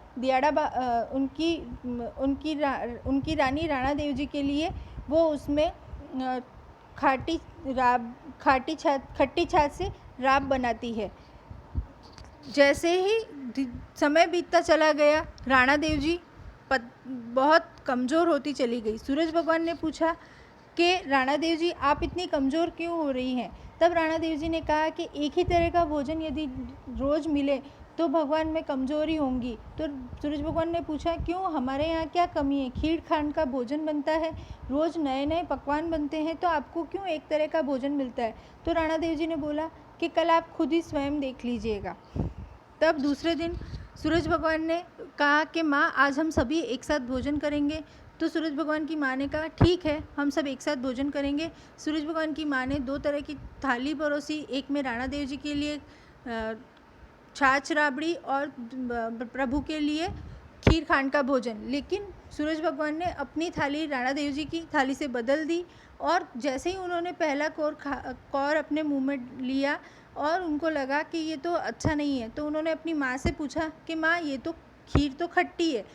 उनकी रानी राणा देव जी के लिए वो उसमें खट्टी छाछ से राब बनाती है। जैसे ही समय बीतता चला गया, राणा देव जी बहुत कमज़ोर होती चली गई। सूरज भगवान ने पूछा कि राणा देव जी, आप इतनी कमज़ोर क्यों हो रही हैं? तब राणा देव जी ने कहा कि एक ही तरह का भोजन यदि रोज़ मिले तो भगवान में कमज़ोरी होंगी। तो सूरज भगवान ने पूछा, क्यों, हमारे यहाँ क्या कमी है? खीर खांड का भोजन बनता है, रोज़ नए नए पकवान बनते हैं, तो आपको क्यों एक तरह का भोजन मिलता है? तो राणा देव जी ने बोला कि कल आप खुद ही स्वयं देख लीजिएगा। तब दूसरे दिन सूरज भगवान ने कहा कि माँ, आज हम सभी एक साथ भोजन करेंगे। तो सूरज भगवान की माँ ने कहा, ठीक है, हम सब एक साथ भोजन करेंगे। सूरज भगवान की माँ ने 2 तरह की थाली परोसी, एक में राणा देव जी के लिए छाछ राबड़ी और प्रभु के लिए खीर खांड का भोजन। लेकिन सूरज भगवान ने अपनी थाली राणा देव जी की थाली से बदल दी, और जैसे ही उन्होंने पहला कौर अपने मुंह में लिया और उनको लगा कि ये तो अच्छा नहीं है, तो उन्होंने अपनी माँ से पूछा कि माँ, ये तो खीर तो खट्टी है।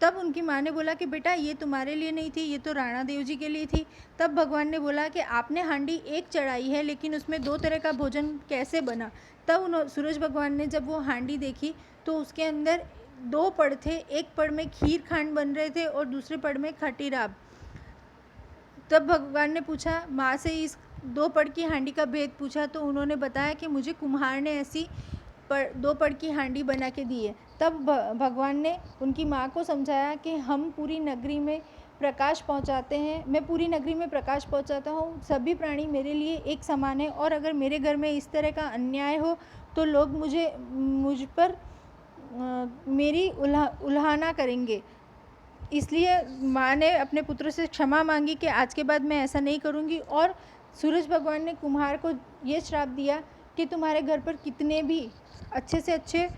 तब उनकी माँ ने बोला कि बेटा ये तुम्हारे लिए नहीं थी, ये तो राणा देव जी के लिए थी। तब भगवान ने बोला कि आपने हांडी एक चढ़ाई है, लेकिन उसमें 2 तरह का भोजन कैसे बना। तब सूरज भगवान ने जब वो हांडी देखी तो उसके अंदर 2 पड़ थे, एक पड़ में खीर खांड बन रहे थे और दूसरे पड़ में खट्टी राब। तब भगवान ने पूछा माँ से, इस 2 पड़ की हांडी का भेद पूछा, तो उन्होंने बताया कि मुझे कुम्हार ने ऐसी 2 पड़ की हांडी बना के दी है। तब भगवान ने उनकी माँ को समझाया कि हम पूरी नगरी में प्रकाश पहुँचाते हैं, मैं पूरी नगरी में प्रकाश पहुँचाता हूँ, सभी प्राणी मेरे लिए एक समान है, और अगर मेरे घर में इस तरह का अन्याय हो तो लोग मुझ पर मेरी उल्हाना करेंगे। इसलिए माँ ने अपने पुत्र से क्षमा मांगी कि आज के बाद मैं ऐसा नहीं करूँगी। और सूरज भगवान ने कुम्हार को ये श्राप दिया कि तुम्हारे घर पर कितने भी अच्छे से अच्छे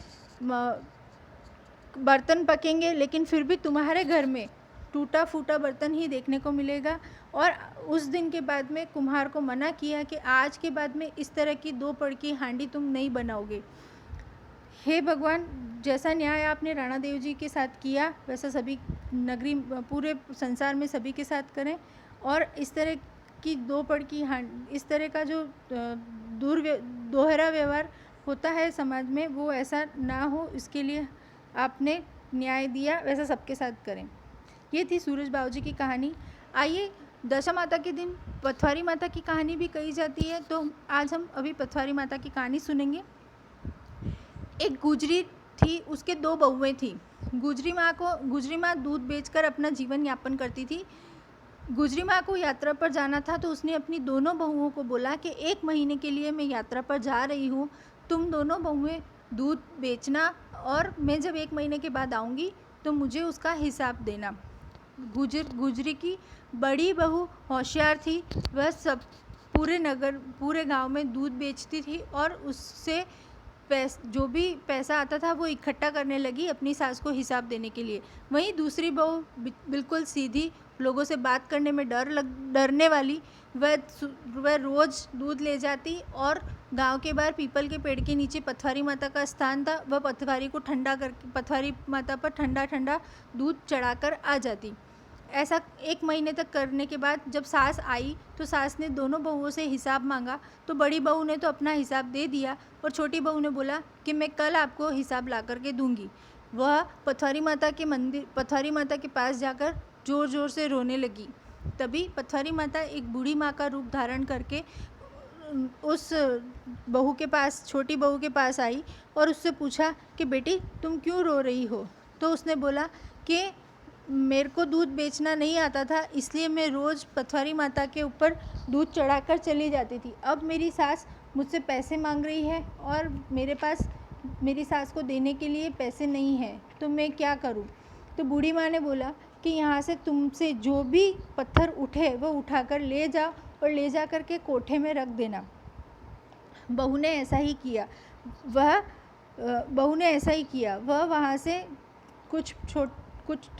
बर्तन पकेंगे, लेकिन फिर भी तुम्हारे घर में टूटा फूटा बर्तन ही देखने को मिलेगा। और उस दिन के बाद में कुम्हार को मना किया कि आज के बाद में इस तरह की 2 पड़ की हांडी तुम नहीं बनाओगे। हे भगवान, जैसा न्याय आपने राणा देव जी के साथ किया, वैसा सभी नगरी पूरे संसार में सभी के साथ करें, और इस तरह की 2 पड़ की इस तरह का जो दोहरा व्यवहार होता है समाज में, वो ऐसा ना हो, इसके लिए आपने न्याय दिया, वैसा सबके साथ करें। ये थी सूरज बाबूजी की कहानी। आइए, दशा माता के दिन पथवारी माता की कहानी भी कही जाती है, तो आज हम अभी पथवारी माता की कहानी सुनेंगे। एक गुजरी थी, उसके 2 बहुएँ थीं। गुजरी माँ दूध बेचकर अपना जीवन यापन करती थी। गुजरी माँ को यात्रा पर जाना था, तो उसने अपनी दोनों बहुओं को बोला कि 1 महीने के लिए मैं यात्रा पर जा रही हूँ, तुम दोनों बहुएं दूध बेचना, और मैं जब 1 महीने के बाद आऊँगी तो मुझे उसका हिसाब देना। गुजरी की बड़ी बहू होशियार थी, वह सब पूरे गांव में दूध बेचती थी, और उससे जो भी पैसा आता था वो इकट्ठा करने लगी अपनी सास को हिसाब देने के लिए। वहीं दूसरी बहू बिल्कुल सीधी, लोगों से बात करने में डरने वाली, वह रोज़ दूध ले जाती और गांव के बाहर पीपल के पेड़ के नीचे पथवारी माता का स्थान था, वह पथवारी माता पर ठंडा दूध चढ़ाकर आ जाती। ऐसा 1 महीने तक करने के बाद जब सास आई तो सास ने दोनों बहुओं से हिसाब मांगा, तो बड़ी बहू ने तो अपना हिसाब दे दिया, और छोटी बहू ने बोला कि मैं कल आपको हिसाब ला करके दूंगी। वह पथवारी माता के पास जाकर ज़ोर ज़ोर से रोने लगी। तभी पथवारी माता एक बूढ़ी माँ का रूप धारण करके उस छोटी बहू के पास आई और उससे पूछा कि बेटी तुम क्यों रो रही हो। तो उसने बोला कि मेरे को दूध बेचना नहीं आता था, इसलिए मैं रोज़ पथवारी माता के ऊपर दूध चढ़ाकर चली जाती थी। अब मेरी सास मुझसे पैसे मांग रही है और मेरे पास मेरी सास को देने के लिए पैसे नहीं हैं, तो मैं क्या करूं। तो बूढ़ी माँ ने बोला कि यहाँ से तुमसे जो भी पत्थर उठे वो उठाकर ले जाओ और ले जा कर के कोठे में रख देना। बहू ने ऐसा ही किया। वह वहाँ से कुछ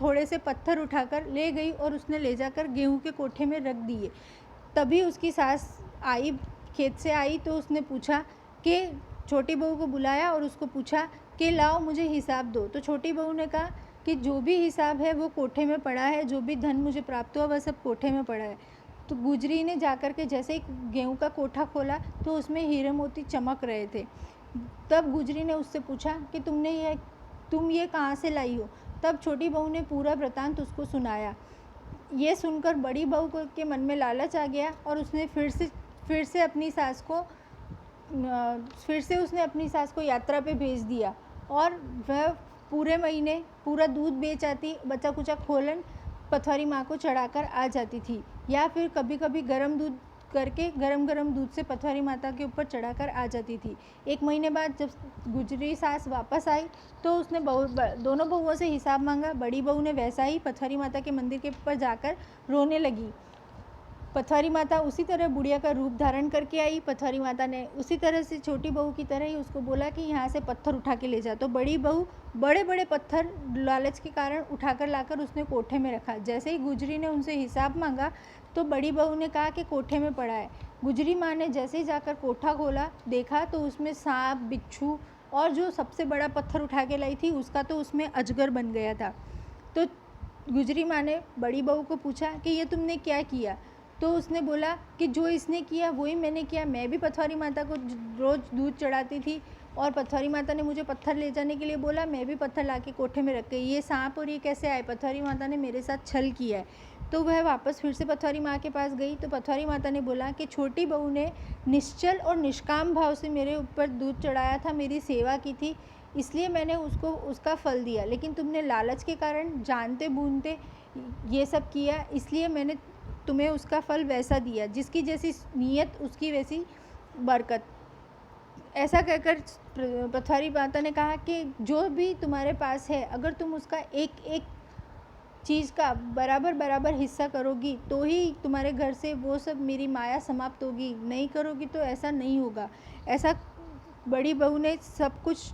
थोड़े से पत्थर उठाकर ले गई और उसने ले जाकर गेहूं के कोठे में रख दिए। तभी उसकी सास आई, खेत से आई, तो उसने पूछा कि छोटी बहू को बुलाया और उसको पूछा कि लाओ मुझे हिसाब दो। तो छोटी बहू ने कहा कि जो भी हिसाब है वो कोठे में पड़ा है, जो भी धन मुझे प्राप्त हुआ वह सब कोठे में पड़ा है। तो गुजरी ने जाकर के जैसे ही गेहूं का कोठा खोला तो उसमें हीरे मोती चमक रहे थे। तब गुजरी ने उससे पूछा कि तुम ये कहाँ से लाई हो। तब छोटी बहू ने पूरा वृतांत उसको सुनाया। ये सुनकर बड़ी बहू के मन में लालच आ गया और उसने फिर से अपनी सास को यात्रा पे भेज दिया, और वह पूरे महीने पूरा दूध बेच आती, बचा कुचा खोलन पथवारी माँ को चढ़ाकर आ जाती थी, या फिर कभी कभी गरम दूध से पथवारी माता के ऊपर चढ़ाकर आ जाती थी। 1 महीने बाद जब गुजरी सास वापस आई तो उसने दोनों बहुओं से हिसाब मांगा। बड़ी बहू ने वैसा ही पथवारी माता के मंदिर के ऊपर जाकर रोने लगी। पथवारी माता उसी तरह बुढ़िया का रूप धारण करके आई। पथवारी माता ने उसी तरह से छोटी बहू की तरह ही उसको बोला कि यहाँ से पत्थर उठा के ले जा। तो बड़ी बहू बड़े पत्थर लालच के कारण उठाकर लाकर उसने कोठे में रखा। जैसे ही गुजरी ने उनसे हिसाब मांगा तो बड़ी बहू ने कहा कि कोठे में पड़ा है। गुजरी माँ ने जैसे ही जाकर कोठा खोला, देखा तो उसमें सांप, बिच्छू और जो सबसे बड़ा पत्थर उठा के लाई थी उसका तो उसमें अजगर बन गया था। तो गुजरी माँ ने बड़ी बहू को पूछा कि ये तुमने क्या किया। तो उसने बोला कि जो इसने किया वही मैंने किया। मैं भी पथौरी माता को रोज़ दूध चढ़ाती थी और पथौरी माता ने मुझे पत्थर ले जाने के लिए बोला, मैं भी पत्थर ला के कोठे में रख गई। ये सांप और ये कैसे आए? पथौरी माता ने मेरे साथ छल किया है। तो वह वापस फिर से पथौरी माँ के पास गई। तो पथौरी माता ने बोला कि छोटी बहू ने निश्चल और निष्काम भाव से मेरे ऊपर दूध चढ़ाया था, मेरी सेवा की थी, इसलिए मैंने उसको उसका फल दिया। लेकिन तुमने लालच के कारण जानते बूझते ये सब किया, इसलिए मैंने तुम्हें उसका फल वैसा दिया। जिसकी जैसी नीयत उसकी वैसी बरकत। ऐसा कहकर पथौरी माता ने कहा कि जो भी तुम्हारे पास है, अगर तुम उसका एक एक चीज़ का बराबर बराबर हिस्सा करोगी तो ही तुम्हारे घर से वो सब मेरी माया समाप्त होगी, नहीं करोगी तो ऐसा नहीं होगा। ऐसा बड़ी बहू ने सब कुछ,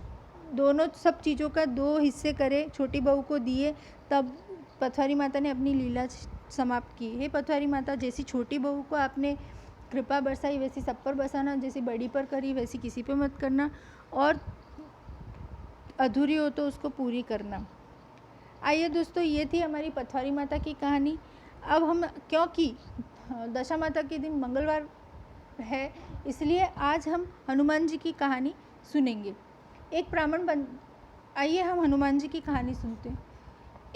दोनों सब चीज़ों का 2 हिस्से करे, छोटी बहू को दिए। तब पथौरी माता ने अपनी लीला समाप्त की। हे पथौरी माता, जैसी छोटी बहू को आपने कृपा बरसाई वैसी सब पर बरसाना, जैसी बड़ी पर करी वैसी किसी पर मत करना, और अधूरी हो तो उसको पूरी करना। आइए दोस्तों, ये थी हमारी पथौरी माता की कहानी। अब हम, क्योंकि दशा माता के दिन मंगलवार है, इसलिए आज हम हनुमान जी की कहानी सुनेंगे। एक ब्राह्मण आइए हम हनुमान जी की कहानी सुनते हैं।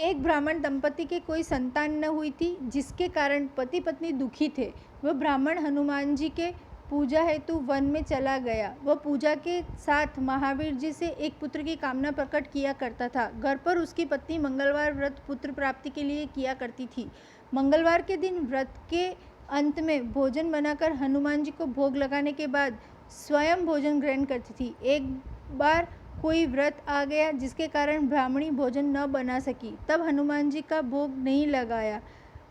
एक ब्राह्मण दंपति के कोई संतान न हुई थी, जिसके कारण पति पत्नी दुखी थे। वह ब्राह्मण हनुमान जी के पूजा हेतु वन में चला गया। वह पूजा के साथ महावीर जी से एक पुत्र की कामना प्रकट किया करता था। घर पर उसकी पत्नी मंगलवार व्रत पुत्र प्राप्ति के लिए किया करती थी। मंगलवार के दिन व्रत के अंत में भोजन बनाकर हनुमान जी को भोग लगाने के बाद स्वयं भोजन ग्रहण करती थी। एक बार कोई व्रत आ गया जिसके कारण ब्राह्मणी भोजन न बना सकी। तब हनुमान जी का भोग नहीं लगाया।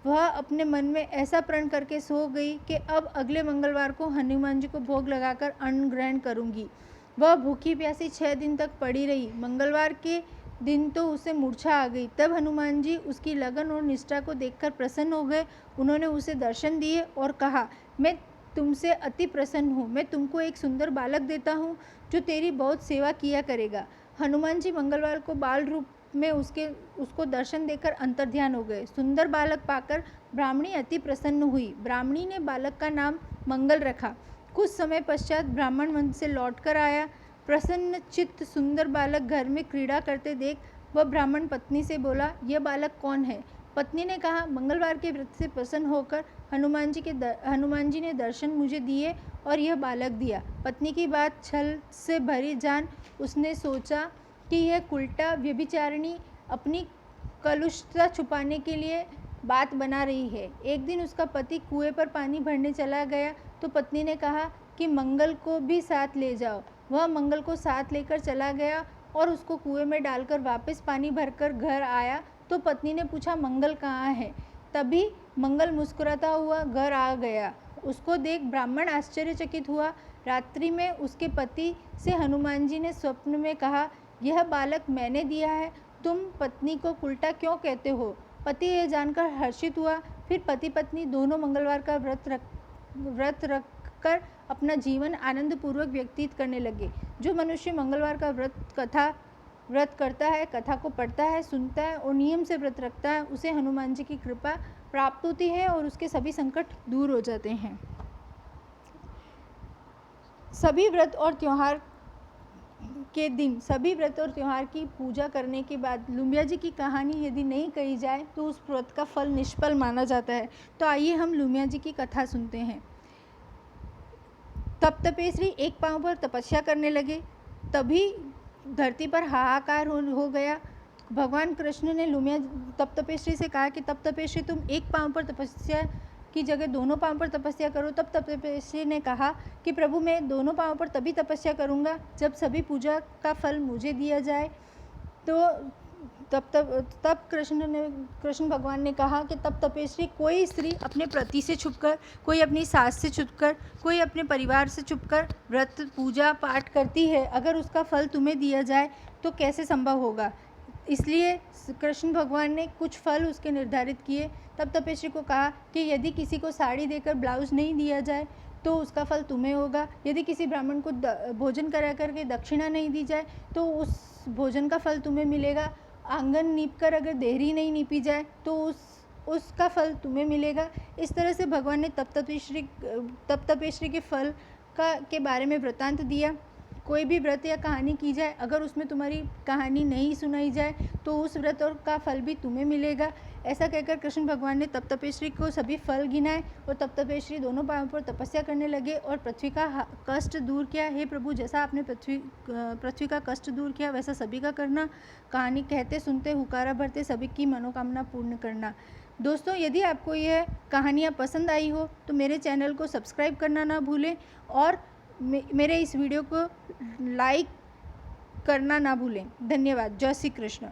वह अपने मन में ऐसा प्रण करके सो गई कि अब अगले मंगलवार को हनुमान जी को भोग लगाकर अन्न ग्रहण करूंगी। वह भूखी प्यासी 6 दिन तक पड़ी रही। मंगलवार के दिन तो उसे मूर्छा आ गई। तब हनुमान जी उसकी लगन और निष्ठा को देखकर प्रसन्न हो गए। उन्होंने उसे दर्शन दिए और कहा, मैं तुमसे अति प्रसन्न हूँ। मैं तुमको एक सुंदर बालक देता हूँ जो तेरी बहुत सेवा किया करेगा। हनुमान जी मंगलवार को बाल रूप में उसको दर्शन देकर अंतर्ध्यान हो गए। सुंदर बालक पाकर ब्राह्मणी अति प्रसन्न हुई। ब्राह्मणी ने बालक का नाम मंगल रखा। कुछ समय पश्चात ब्राह्मण वन से लौटकर आया। प्रसन्न चित्त सुंदर बालक घर में क्रीड़ा करते देख वह ब्राह्मण पत्नी से बोला, यह बालक कौन है? पत्नी ने कहा, मंगलवार के व्रत से प्रसन्न होकर हनुमान जी ने दर्शन मुझे दिए और यह बालक दिया। पत्नी की बात छल से भरी जान उसने सोचा कि यह कुलटा व्यभिचारिणी अपनी कलुषता छुपाने के लिए बात बना रही है। एक दिन उसका पति कुएं पर पानी भरने चला गया तो पत्नी ने कहा कि मंगल को भी साथ ले जाओ। वह मंगल को साथ लेकर चला गया और उसको कुएं में डालकर वापस पानी भरकर घर आया तो पत्नी ने पूछा, मंगल कहाँ है? तभी मंगल मुस्कुराता हुआ घर आ गया। उसको देख ब्राह्मण आश्चर्यचकित हुआ। रात्रि में उसके पति से हनुमान जी ने स्वप्न में कहा, यह बालक मैंने दिया है, तुम पत्नी को उल्टा क्यों कहते हो? पति यह जानकर हर्षित हुआ। फिर पति पत्नी दोनों मंगलवार का व्रत रखकर अपना जीवन आनंद पूर्वक व्यतीत करने लगे। जो मनुष्य मंगलवार का व्रत करता है, कथा को पढ़ता है, सुनता है और नियम से व्रत रखता है, उसे हनुमान जी की कृपा प्राप्त होती है और उसके सभी संकट दूर हो जाते हैं। सभी व्रत और त्योहार की पूजा करने के बाद लुम्बिया जी की कहानी यदि नहीं कही जाए तो उस व्रत का फल निष्फल माना जाता है। तो आइए हम लुम्बिया जी की कथा सुनते हैं। तप तपेश्वरी एक पांव पर तपस्या करने लगे। तभी धरती पर हाहाकार हो गया। भगवान कृष्ण ने तप तपेश्वरी से कहा कि तप तपेश्वरी तुम एक पांव पर तपस्या की जगह दोनों पांव पर तपस्या करो। तब तप तपेश्वरी ने कहा कि प्रभु, मैं दोनों पांव पर तभी तपस्या करूंगा जब सभी पूजा का फल मुझे दिया जाए। तो तब कृष्ण भगवान ने कहा कि तप तपेश्वरी कोई स्त्री अपने पति से छुपकर, कोई अपनी सास से छुपकर, कोई अपने परिवार से छुपकर व्रत पूजा पाठ करती है, अगर उसका फल तुम्हें दिया जाए तो कैसे संभव होगा? इसलिए कृष्ण भगवान ने कुछ फल उसके निर्धारित किए। तब तपेश्वरी को कहा कि यदि किसी को साड़ी देकर ब्लाउज नहीं दिया जाए तो उसका फल तुम्हें होगा। यदि किसी ब्राह्मण को भोजन करा करके दक्षिणा नहीं दी जाए तो उस भोजन का फल तुम्हें मिलेगा। आंगन नीप कर अगर देहरी नहीं नीपी जाए तो उसका फल तुम्हें मिलेगा। इस तरह से भगवान ने तप तपेश्वरी के फल के बारे में वृतांत दिया। कोई भी व्रत या कहानी की जाए, अगर उसमें तुम्हारी कहानी नहीं सुनाई जाए तो उस व्रत और का फल भी तुम्हें मिलेगा। ऐसा कहकर कृष्ण भगवान ने तप तपेश्वरी को सभी फल गिनाए और तप तपेश्वरी दोनों पांवों पर तपस्या करने लगे और पृथ्वी का कष्ट दूर किया। हे प्रभु, जैसा आपने पृथ्वी का कष्ट दूर किया वैसा सभी का करना। कहानी कहते सुनते हुकारा भरते सभी की मनोकामना पूर्ण करना। दोस्तों, यदि आपको यह कहानियाँ पसंद आई हो तो मेरे चैनल को सब्सक्राइब करना ना भूलें और मेरे इस वीडियो को लाइक करना ना भूलें। धन्यवाद। जय श्री कृष्ण।